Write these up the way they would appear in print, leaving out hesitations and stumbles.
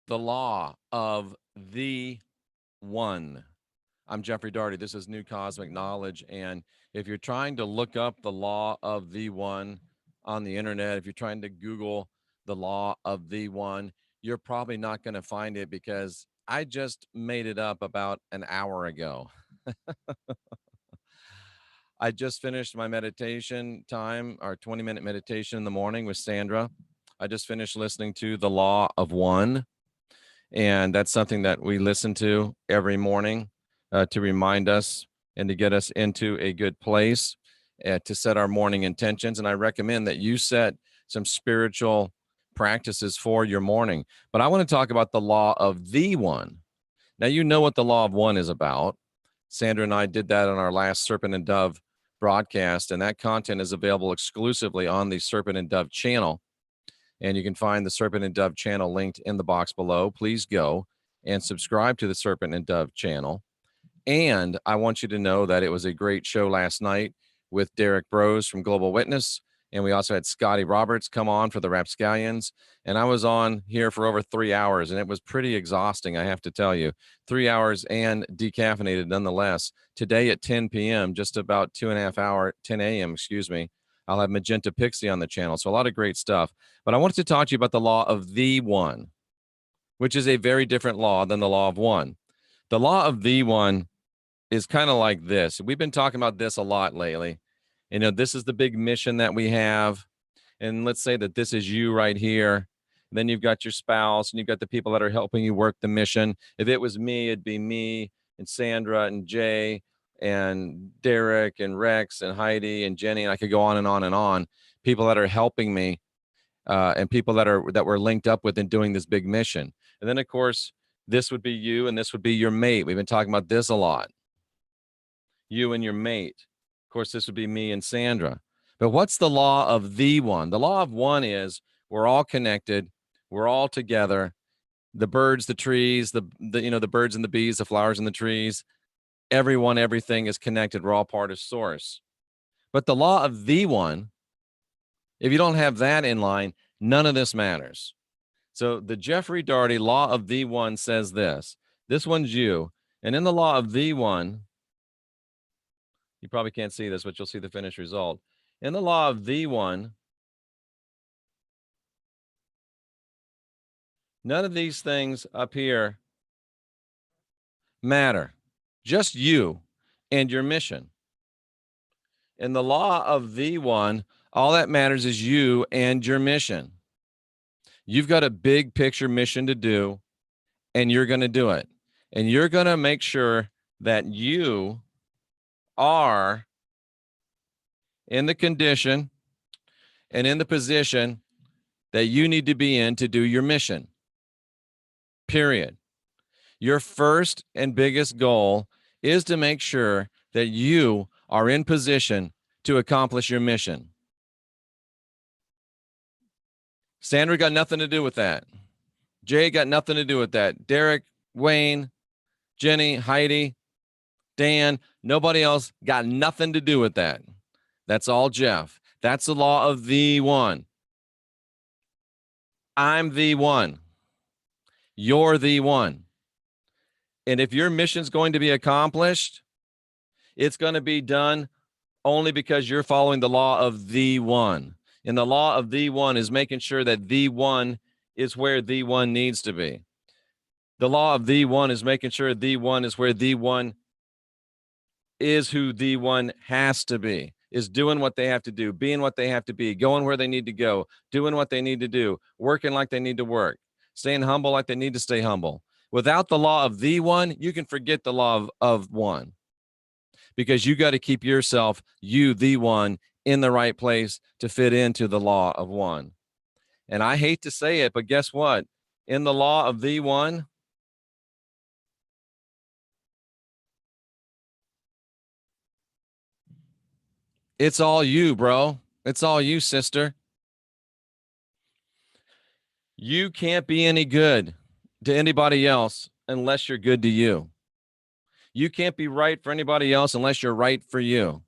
The law of the one. I'm Jeffrey Daugherty. This is New Cosmic Knowledge. And if you're trying to look up the law of the one on the internet, if you're trying to Google the law of the one, you're probably not going to find it because I just made it up about an hour ago. I just finished my meditation time, our 20-minute meditation in the morning with Sandra. I just finished listening to the law of one. And that's something that we listen to every morning to remind us and to get us into a good place, to set our morning intentions. And I recommend that you set some spiritual practices for your morning. But I want to talk about the law of the one. Now, you know what the law of one is about. Sandra and I did that on our last Serpent and Dove broadcast, and that content is available exclusively on the Serpent and Dove channel. And you can find the Serpent and Dove channel linked in the box below. Please go and subscribe to the Serpent and Dove channel. And I want you to know that it was a great show last night with Derek Bros from Global Witness. And we also had Scotty Roberts come on for the Rapscallions. And I was on here for over 3 hours, and it was pretty exhausting, I have to tell you. 3 hours and decaffeinated nonetheless. Today at 10 p.m., just about 2.5 hours, 10 a.m., excuse me, I'll have Magenta Pixie on the channel. So a lot of great stuff. But I wanted to talk to you about the law of the one, which is a very different law than the law of one. The law of the one is kind of like this. We've been talking about this a lot lately. You know, this is the big mission that we have. And let's say that this is you right here. Then you've got your spouse and you've got the people that are helping you work the mission. If it was me, it'd be me and Sandra and Jay and Derek and Rex and Heidi and Jenny, and I could go on and on and on. People that are helping me, and people that we're linked up with in doing this big mission. And then, of course, this would be you, and this would be your mate. We've been talking about this a lot. You and your mate. Of course, this would be me and Sandra. But what's the law of the one? The law of one is we're all connected. We're all together. The birds, the trees, the birds and the bees, the flowers and the trees. Everyone, everything is connected. We're all part of source. But the law of the one, if you don't have that in line, none of this matters. So the Jeffrey Daugherty law of the one says this. This one's you. And in the law of the one, you probably can't see this, but you'll see the finished result. In the law of the one, none of these things up here matter. Just you and your mission. In the law of the one, all that matters is you and your mission. You've got a big picture mission to do, and you're going to do it. And you're going to make sure that you are in the condition and in the position that you need to be in to do your mission. Period. Your first and biggest goal is to make sure that you are in position to accomplish your mission. Sandra got nothing to do with that. Jay got nothing to do with that. Derek, Wayne, Jenny, Heidi, Dan, nobody else got nothing to do with that. That's all Jeff. That's the law of the one. I'm the one. You're the one. And if your mission's going to be accomplished, it's going to be done only because you're following the law of the one. And the law of the one is making sure that the one is where the one needs to be. The law of the one is making sure the one is where the one is, who the one has to be, is doing what they have to do, being what they have to be, going where they need to go, doing what they need to do, working like they need to work, staying humble like they need to stay humble. Without the law of the one, you can forget the law of one, because you got to keep yourself, you, the one, in the right place to fit into the law of one. And I hate to say it, but guess what? In the law of the one, it's all you, bro. It's all you, sister. You can't be any good to anybody else unless you're good to you. You can't be right for anybody else unless you're right for you.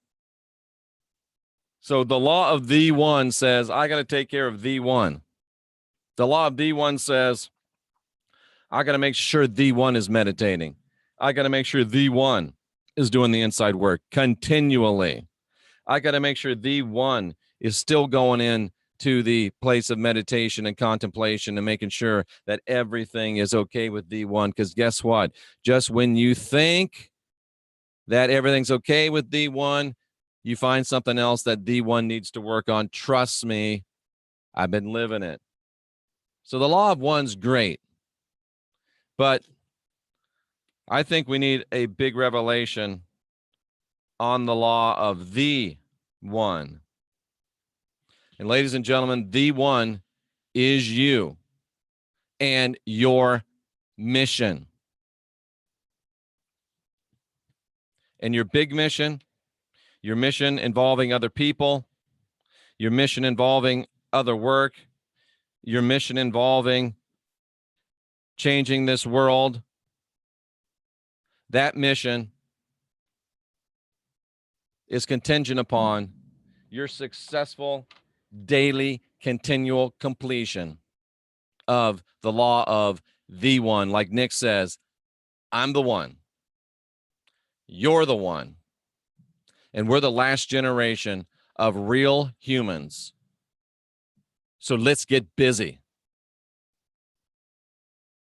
So the law of the one says, I got to take care of the one. The law of the one says, I got to make sure the one is meditating. I got to make sure the one is doing the inside work continually. I got to make sure the one is still going in to the place of meditation and contemplation and making sure that everything is okay with the one. Because guess what? Just when you think that everything's okay with the one, you find something else that the one needs to work on. Trust me, I've been living it. So the law of one's great, but I think we need a big revelation on the law of the one. And ladies and gentlemen, the one is you and your mission. And your big mission, your mission involving other people, your mission involving other work, your mission involving changing this world, that mission is contingent upon your successful daily continual completion of the law of the one. Like Nick says, I'm the one. You're the one. And we're the last generation of real humans. So let's get busy.